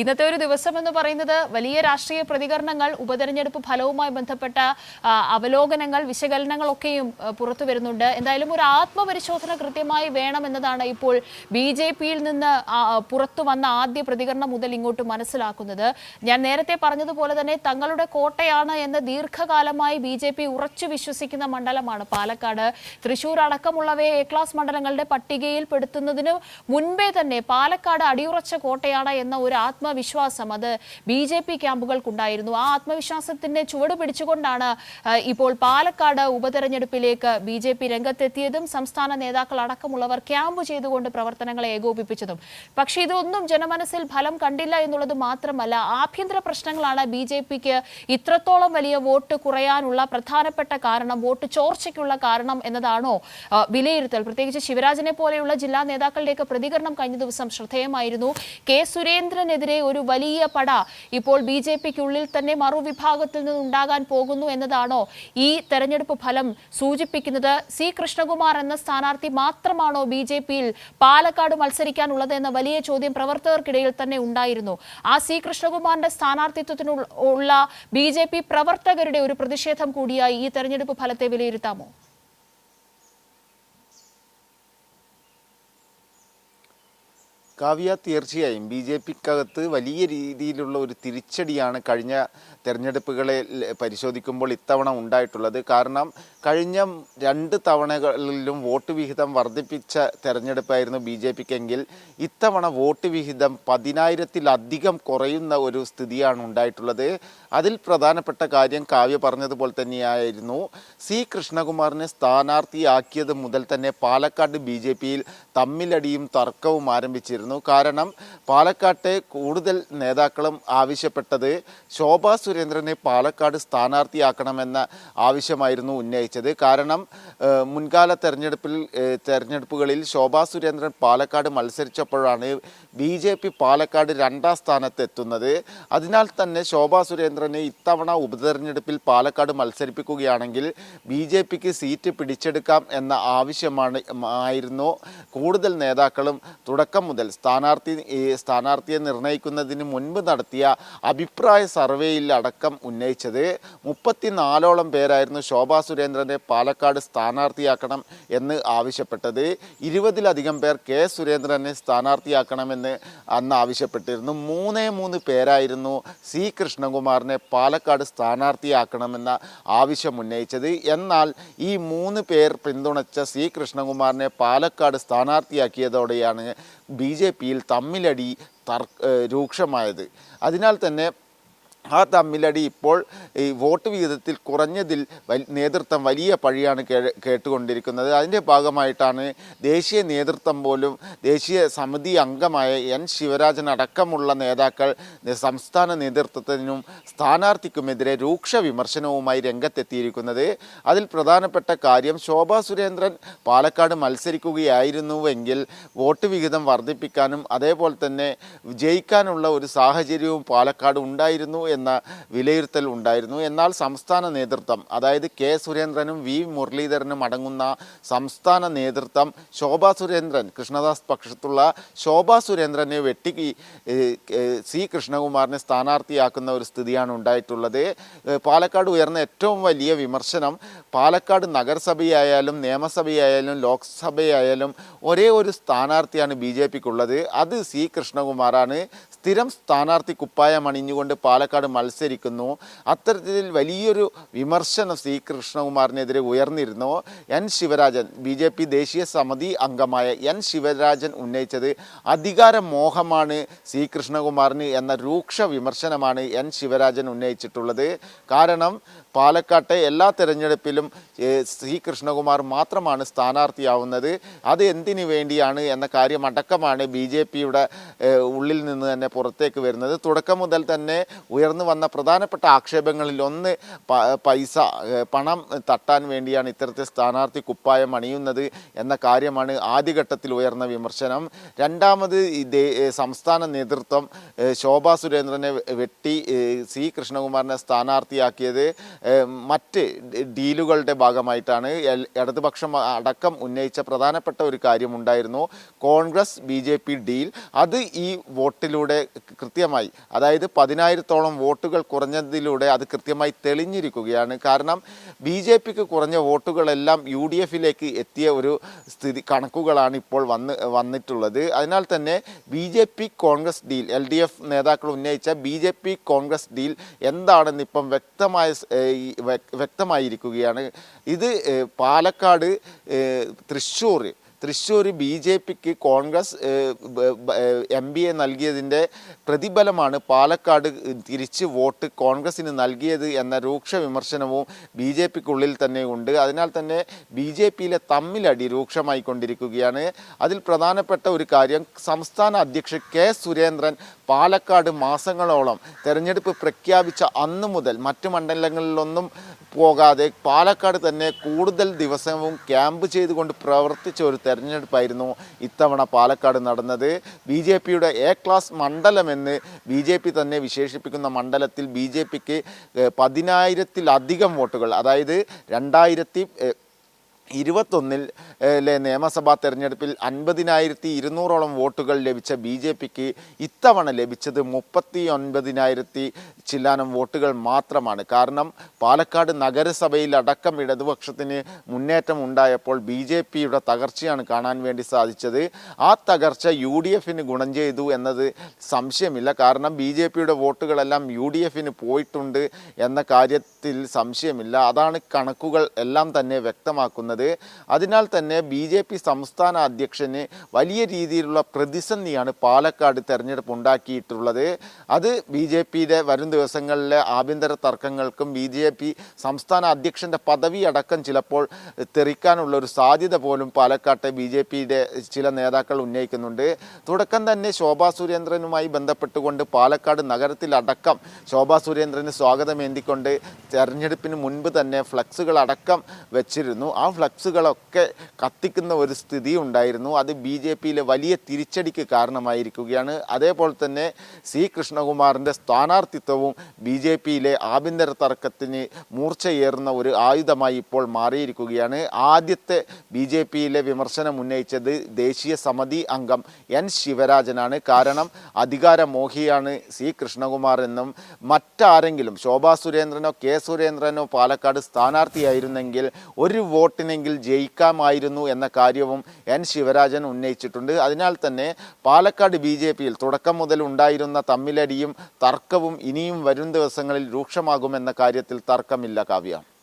ഇന്നത്തെ ഒരു ദിവസം എന്ന് പറയുന്നത് വലിയ രാഷ്ട്രീയ പ്രതികരണങ്ങൾ, ഉപതെരഞ്ഞെടുപ്പ് ഫലവുമായി ബന്ധപ്പെട്ട അവലോകനങ്ങൾ, വിശകലനങ്ങളൊക്കെയും പുറത്തു വരുന്നുണ്ട്. എന്തായാലും ഒരു ആത്മപരിശോധന കൃത്യമായി വേണമെന്നതാണ് ഇപ്പോൾ BJP-യിൽ നിന്ന് പുറത്തു വന്ന ആദ്യ പ്രതികരണം മുതൽ ഇങ്ങോട്ട് മനസ്സിലാക്കുന്നത്. ഞാൻ നേരത്തെ പറഞ്ഞതുപോലെ തന്നെ തങ്ങളുടെ കോട്ടയാണ് എന്ന് ദീർഘകാലമായി BJP ഉറച്ചു വിശ്വസിക്കുന്ന മണ്ഡലമാണ് പാലക്കാട്. തൃശൂർ അടക്കമുള്ളവയെ എ ക്ലാസ് മണ്ഡലങ്ങളുടെ പട്ടികയിൽ പെടുത്തുന്നതിന് മുൻപേ തന്നെ പാലക്കാട് അടിയുറച്ച കോട്ടയാണ് എന്ന ഒരു ആത്മവിശ്വാസം അത് BJP ക്യാമ്പുകൾക്കുണ്ടായിരുന്നു. ആ ആത്മവിശ്വാസത്തിന്റെ ചുവട് പിടിച്ചുകൊണ്ടാണ് ഇപ്പോൾ പാലക്കാട് ഉപതെരഞ്ഞെടുപ്പിലേക്ക് BJP രംഗത്തെത്തിയതും സംസ്ഥാന നേതാക്കൾ അടക്കമുള്ളവർ ക്യാമ്പ് ചെയ്തുകൊണ്ട് പ്രവർത്തനങ്ങളെ ഏകോപിപ്പിച്ചതും. പക്ഷേ ഇതൊന്നും ജനമനസ്സിൽ ഫലം കണ്ടില്ല എന്നുള്ളത് മാത്രമല്ല, ആഭ്യന്തര പ്രശ്നങ്ങളാണ് BJP-ക്ക് ഇത്രത്തോളം വലിയ വോട്ട് കുറയാനുള്ള പ്രധാനപ്പെട്ട കാരണം, വോട്ട് ചോർച്ചയ്ക്കുള്ള കാരണം എന്നതാണോ വിലയിരുത്തൽ? പ്രത്യേകിച്ച് ശിവരാജനെ പോലെയുള്ള ജില്ലാ നേതാക്കളുടെയൊക്കെ പ്രതികരണം കഴിഞ്ഞ ദിവസം ശ്രദ്ധേയമായിരുന്നു. കെ സുരേന്ദ്രനെതിരെ ഒരു വലിയ പട ഇപ്പോൾ BJP-ക്കുള്ളിൽ തന്നെ മറുവിഭാഗത്തിൽ നിന്നുണ്ടാകാൻ പോകുന്നു എന്നതാണോ ഈ തെരഞ്ഞെടുപ്പ് ഫലം സൂചിപ്പിക്കുന്നത്? സി കൃഷ്ണകുമാർ എന്ന സ്ഥാനാർത്ഥി മാത്രമാണോ BJP-യിൽ പാലക്കാട് മത്സരിക്കാനുള്ളത് എന്ന വലിയ ചോദ്യം പ്രവർത്തകർക്കിടയിൽ തന്നെ ഉണ്ടായിരുന്നു. ആ സി കൃഷ്ണകുമാറിന്റെ സ്ഥാനാർത്ഥിത്വത്തിനുള്ള BJP പ്രവർത്തകരുടെ ഒരു പ്രതിഷേധം കൂടിയായി ഈ തെരഞ്ഞെടുപ്പ് ഫലത്തെ വിലയിരുത്താമോ? കാവ്യ, തീർച്ചയായും BJP-ക്കകത്ത് വലിയ രീതിയിലുള്ള ഒരു തിരിച്ചടിയാണ് കഴിഞ്ഞ തെരഞ്ഞെടുപ്പുകളെ പരിശോധിക്കുമ്പോൾ ഇത്തവണ ഉണ്ടായിട്ടുള്ളത്. കാരണം കഴിഞ്ഞ 2 തവണകളിലും വോട്ട് വിഹിതം വർദ്ധിപ്പിച്ച തെരഞ്ഞെടുപ്പായിരുന്നു BJP-ക്കെങ്കിൽ ഇത്തവണ വോട്ട് വിഹിതം 10,000-ത്തിലധികം കുറയുന്ന ഒരു സ്ഥിതിയാണ് ഉണ്ടായിട്ടുള്ളത്. അതിൽ പ്രധാനപ്പെട്ട കാര്യം കാവ്യ പറഞ്ഞതുപോലെ തന്നെയായിരുന്നു. സി കൃഷ്ണകുമാറിനെ സ്ഥാനാർത്ഥിയാക്കിയത് മുതൽ തന്നെ പാലക്കാട് BJP-യിൽ തമ്മിലടിയും തർക്കവും ആരംഭിച്ചിരുന്നു. കാരണം പാലക്കാട്ടെ കൂടുതൽ നേതാക്കളും ആവശ്യപ്പെട്ടത് ശോഭാ സുരേന്ദ്രനെ പാലക്കാട് സ്ഥാനാർത്ഥിയാക്കണമെന്ന ആവശ്യമായിരുന്നു ഉന്നയിച്ചത്. കാരണം മുൻകാല തെരഞ്ഞെടുപ്പുകളിൽ ശോഭാ സുരേന്ദ്രൻ പാലക്കാട് മത്സരിച്ചപ്പോഴാണ് BJP പാലക്കാട് 2ാം സ്ഥാനത്ത് എത്തുന്നത്. അതിനാൽ തന്നെ ശോഭാ സുരേന്ദ്രനെ ഇത്തവണ ഉപതെരഞ്ഞെടുപ്പിൽ പാലക്കാട് മത്സരിപ്പിക്കുകയാണെങ്കിൽ BJP-ക്ക് സീറ്റ് പിടിച്ചെടുക്കാം എന്ന ആവശ്യമായിരുന്നു കൂടുതൽ നേതാക്കളും തുടക്കം മുതൽ സ്ഥാനാർത്ഥിയെ നിർണയിക്കുന്നതിന് മുൻപ് നടത്തിയ അഭിപ്രായ സർവേയിൽ അടക്കം ഉന്നയിച്ചത്. 34ഓളം പേരായിരുന്നു ശോഭാ സുരേന്ദ്രനെ പാലക്കാട് സ്ഥാനാർത്ഥിയാക്കണം എന്ന് ആവശ്യപ്പെട്ടത്. 20-ലധികം പേർ കെ സുരേന്ദ്രനെ സ്ഥാനാർത്ഥിയാക്കണമെന്ന് അന്ന് ആവശ്യപ്പെട്ടിരുന്നു. 3 പേരായിരുന്നു സി കൃഷ്ണകുമാറിനെ പാലക്കാട് സ്ഥാനാർത്ഥിയാക്കണമെന്ന ആവശ്യം ഉന്നയിച്ചത്. എന്നാൽ ഈ 3 പേർ പിന്തുണച്ച സി കൃഷ്ണകുമാറിനെ പാലക്കാട് സ്ഥാനാർത്ഥിയാക്കിയതോടെയാണ് BJP-യിൽ തമ്മിലടി രൂക്ഷമായത്. അതിനാൽ തന്നെ ആ തമ്മിലടി ഇപ്പോൾ ഈ വോട്ട് വിഹിതത്തിൽ കുറഞ്ഞതിൽ നേതൃത്വം വലിയ പഴിയാണ് കേട്ടുകൊണ്ടിരിക്കുന്നത്. അതിൻ്റെ ഭാഗമായിട്ടാണ് ദേശീയ നേതൃത്വം പോലും ദേശീയ സമിതി അംഗമായ N ശിവരാജൻ അടക്കമുള്ള നേതാക്കൾ സംസ്ഥാന നേതൃത്വത്തിനും സ്ഥാനാർത്ഥിക്കുമെതിരെ രൂക്ഷ വിമർശനവുമായി രംഗത്തെത്തിയിരിക്കുന്നത്. അതിൽ പ്രധാനപ്പെട്ട കാര്യം ശോഭാ സുരേന്ദ്രൻ പാലക്കാട് മത്സരിക്കുകയായിരുന്നുവെങ്കിൽ വോട്ട് വിഹിതം വർദ്ധിപ്പിക്കാനും അതേപോലെ തന്നെ ജയിക്കാനുള്ള ഒരു സാഹചര്യവും പാലക്കാട് ഉണ്ടായിരുന്നു എന്ന വിലയിരുത്തൽ ഉണ്ടായിരുന്നു. എന്നാൽ സംസ്ഥാന നേതൃത്വം, അതായത് കെ സുരേന്ദ്രനും വി മുരളീധരനും അടങ്ങുന്ന സംസ്ഥാന നേതൃത്വം ശോഭാ സുരേന്ദ്രൻ, കൃഷ്ണദാസ് പക്ഷത്തുള്ള ശോഭാ സുരേന്ദ്രനെ വെട്ടി സി കൃഷ്ണകുമാറിനെ സ്ഥാനാർത്ഥിയാക്കുന്ന ഒരു സ്ഥിതിയാണ് ഉണ്ടായിട്ടുള്ളത്. പാലക്കാട് ഉയർന്ന ഏറ്റവും വലിയ വിമർശനം പാലക്കാട് നഗരസഭയായാലും നിയമസഭയായാലും ലോക്സഭയായാലും ഒരേ ഒരു സ്ഥാനാർത്ഥിയാണ് BJP-ക്കുള്ളത്. അത് സി കൃഷ്ണകുമാറാണ്. സ്ഥിരം സ്ഥാനാർത്ഥി കുപ്പായം അണിഞ്ഞുകൊണ്ട് പാലക്കാട് മത്സരിക്കുന്നു. അത്തരത്തിൽ വലിയൊരു വിമർശനം സി കൃഷ്ണകുമാറിനെതിരെ ഉയർന്നിരുന്നു. N ശിവരാജൻ, BJP ദേശീയ സമിതി അംഗമായ N ശിവരാജൻ ഉന്നയിച്ചത് അധികാര മോഹമാണ് സി കൃഷ്ണകുമാറിന് എന്ന രൂക്ഷ വിമർശനമാണ് N ശിവരാജൻ ഉന്നയിച്ചിട്ടുള്ളത്. കാരണം പാലക്കാട്ടെ എല്ലാ തെരഞ്ഞെടുപ്പിലും സി കൃഷ്ണകുമാർ മാത്രമാണ് സ്ഥാനാർത്ഥിയാവുന്നത്. അത് എന്തിനു വേണ്ടിയാണ് എന്ന കാര്യമടക്കമാണ് BJP-യുടെ ഉള്ളിൽ നിന്ന് തന്നെ പുറത്തേക്ക് വരുന്നത്. തുടക്കം മുതൽ തന്നെ ഉയർന്നു വന്ന പ്രധാനപ്പെട്ട ആക്ഷേപങ്ങളിൽ ഒന്ന് പണം തട്ടാൻ വേണ്ടിയാണ് ഇത്തരത്തിൽ സ്ഥാനാർത്ഥി കുപ്പായം അണിയുന്നത് എന്ന കാര്യമാണ് ആദ്യഘട്ടത്തിൽ ഉയർന്ന വിമർശനം. രണ്ടാമത് സംസ്ഥാന നേതൃത്വം ശോഭാ സുരേന്ദ്രനെ വെട്ടി സി കൃഷ്ണകുമാറിനെ സ്ഥാനാർത്ഥിയാക്കിയത് മറ്റ് ഡീലുകളുടെ ഭാഗമായിട്ടാണ് ഇടതുപക്ഷം അടക്കം ഉന്നയിച്ച പ്രധാനപ്പെട്ട ഒരു കാര്യമുണ്ടായിരുന്നു കോൺഗ്രസ് BJP ഡീൽ. അത് ഈ വോട്ടിലൂടെ കൃത്യമായി, അതായത് 10,000-ഓളം വോട്ടുകൾ കുറഞ്ഞതിലൂടെ അത് കൃത്യമായി തെളിഞ്ഞിരിക്കുകയാണ്. കാരണം BJPക്ക് കുറഞ്ഞ വോട്ടുകളെല്ലാം UDFിലേക്ക് എത്തിയ ഒരു കണക്കുകളാണ് ഇപ്പോൾ വന്നിട്ടുള്ളത്. അതിനാൽ തന്നെ BJP കോൺഗ്രസ് ഡീൽ, LDF നേതാക്കൾ ഉന്നയിച്ച BJP കോൺഗ്രസ് ഡീൽ എന്താണെന്ന് ഇപ്പം വ്യക്തമായിരിക്കുകയാണ്. ഇത് പാലക്കാട്, തൃശ്ശൂർ BJPക്ക് കോൺഗ്രസ് MBA നൽകിയതിൻ്റെ പ്രതിഫലമാണ് പാലക്കാട് തിരിച്ച് വോട്ട് കോൺഗ്രസിന് നൽകിയത് എന്ന രൂക്ഷ വിമർശനവും BJPക്കുള്ളിൽ തന്നെ ഉണ്ട്. അതിനാൽ തന്നെ BJPയിലെ തമ്മിലടി രൂക്ഷമായിക്കൊണ്ടിരിക്കുകയാണ്. അതിൽ പ്രധാനപ്പെട്ട ഒരു കാര്യം, സംസ്ഥാന അധ്യക്ഷൻ K. സുരേന്ദ്രൻ പാലക്കാട് മാസങ്ങളോളം തെരഞ്ഞെടുപ്പ് പ്രഖ്യാപിച്ച അന്നു മുതൽ മറ്റ് മണ്ഡലങ്ങളിലൊന്നും പോകാതെ പാലക്കാട് തന്നെ കൂടുതൽ ദിവസവും ക്യാമ്പ് ചെയ്തുകൊണ്ട് പ്രവർത്തിച്ച ഒരു തെരഞ്ഞെടുപ്പായിരുന്നു ഇത്തവണ പാലക്കാട് നടന്നത്. BJPയുടെ A ക്ലാസ് മണ്ഡലമെന്ന് BJP തന്നെ വിശേഷിപ്പിക്കുന്ന മണ്ഡലത്തിൽ BJPക്ക് 10,000-ലധികം വോട്ടുകൾ, അതായത് 2021 നിയമസഭാ തെരഞ്ഞെടുപ്പിൽ 50,200-ഓളം വോട്ടുകൾ ലഭിച്ച BJPക്ക് ഇത്തവണ ലഭിച്ചത് 39,000 ചില്ലാനം വോട്ടുകൾ മാത്രമാണ്. കാരണം പാലക്കാട് നഗരസഭയിൽ അടക്കം ഇടതുപക്ഷത്തിന് മുന്നേറ്റം ഉണ്ടായപ്പോൾ BJPയുടെ തകർച്ചയാണ് കാണാൻ വേണ്ടി സാധിച്ചത്. ആ തകർച്ച UDFന് ഗുണം ചെയ്തു എന്നത് സംശയമില്ല. കാരണം BJPയുടെ വോട്ടുകളെല്ലാം UDFന് പോയിട്ടുണ്ട് എന്ന കാര്യത്തിൽ സംശയമില്ല. അതാണ് കണക്കുകൾ എല്ലാം തന്നെ വ്യക്തമാക്കുന്നത്. അതിനാൽ തന്നെ BJP സംസ്ഥാന അധ്യക്ഷന് വലിയ രീതിയിലുള്ള പ്രതിസന്ധിയാണ് പാലക്കാട് തെരഞ്ഞെടുപ്പ് ഉണ്ടാക്കിയിട്ടുള്ളത്. അത് BJPയുടെ വരും ദിവസങ്ങളിലെ ആഭ്യന്തര തർക്കങ്ങൾക്കും BJP സംസ്ഥാന അധ്യക്ഷൻ്റെ പദവി അടക്കം ചിലപ്പോൾ തെറിക്കാനുള്ള ഒരു സാധ്യത പോലും പാലക്കാട്ടെ BJPയുടെ ചില നേതാക്കൾ ഉന്നയിക്കുന്നുണ്ട്. തുടക്കം തന്നെ ശോഭാ സുരേന്ദ്രനുമായി ബന്ധപ്പെട്ടുകൊണ്ട് പാലക്കാട് നഗരത്തിലടക്കം ശോഭാ സുരേന്ദ്രന് സ്വാഗതമേന്തിക്കൊണ്ട് തെരഞ്ഞെടുപ്പിന് മുൻപ് തന്നെ ഫ്ലക്സുകൾ അടക്കം വെച്ചിരുന്നു. ആ ഫ്ലക്സുകളൊക്കെ കത്തിക്കുന്ന ഒരു സ്ഥിതി ഉണ്ടായിരുന്നു. അത് BJPയിലെ വലിയ തിരിച്ചടിക്ക് കാരണമായിരിക്കുകയാണ്. അതേപോലെ തന്നെ C. കൃഷ്ണകുമാറിൻ്റെ സ്ഥാനാർത്ഥിത്വവും BJPയിലെ ആഭ്യന്തര തർക്കത്തിന് മൂർച്ചയേറുന്ന ഒരു ആയുധമായി ഇപ്പോൾ മാറിയിരിക്കുകയാണ്. ആദ്യത്തെ BJPയിലെ വിമർശനം ഉന്നയിച്ചത് ദേശീയ സമിതി അംഗം N. ശിവരാജനാണ്. കാരണം അധികാരമോഹിയാണ് C. കൃഷ്ണകുമാർ എന്നും മറ്റാരെങ്കിലും ശോഭാ സുരേന്ദ്രനോ K. സുരേന്ദ്രനോ പാലക്കാട് സ്ഥാനാർത്ഥിയായിരുന്നെങ്കിൽ ഒരു വോട്ടിനെങ്കിൽ ജയിക്കാമായിരുന്നു എന്ന കാര്യവും N. ശിവരാജൻ ഉന്നയിച്ചിട്ടുണ്ട്. അതിനാൽ തന്നെ പാലക്കാട് BJPയിൽ തുടക്കം മുതൽ ഉണ്ടായിരുന്ന തമ്മിലടിയും തർക്കവും ഇനിയും വരും ദിവസങ്ങളിൽ രൂക്ഷമാകുമെന്ന കാര്യത്തിൽ തർക്കമില്ല. കാവ്യ.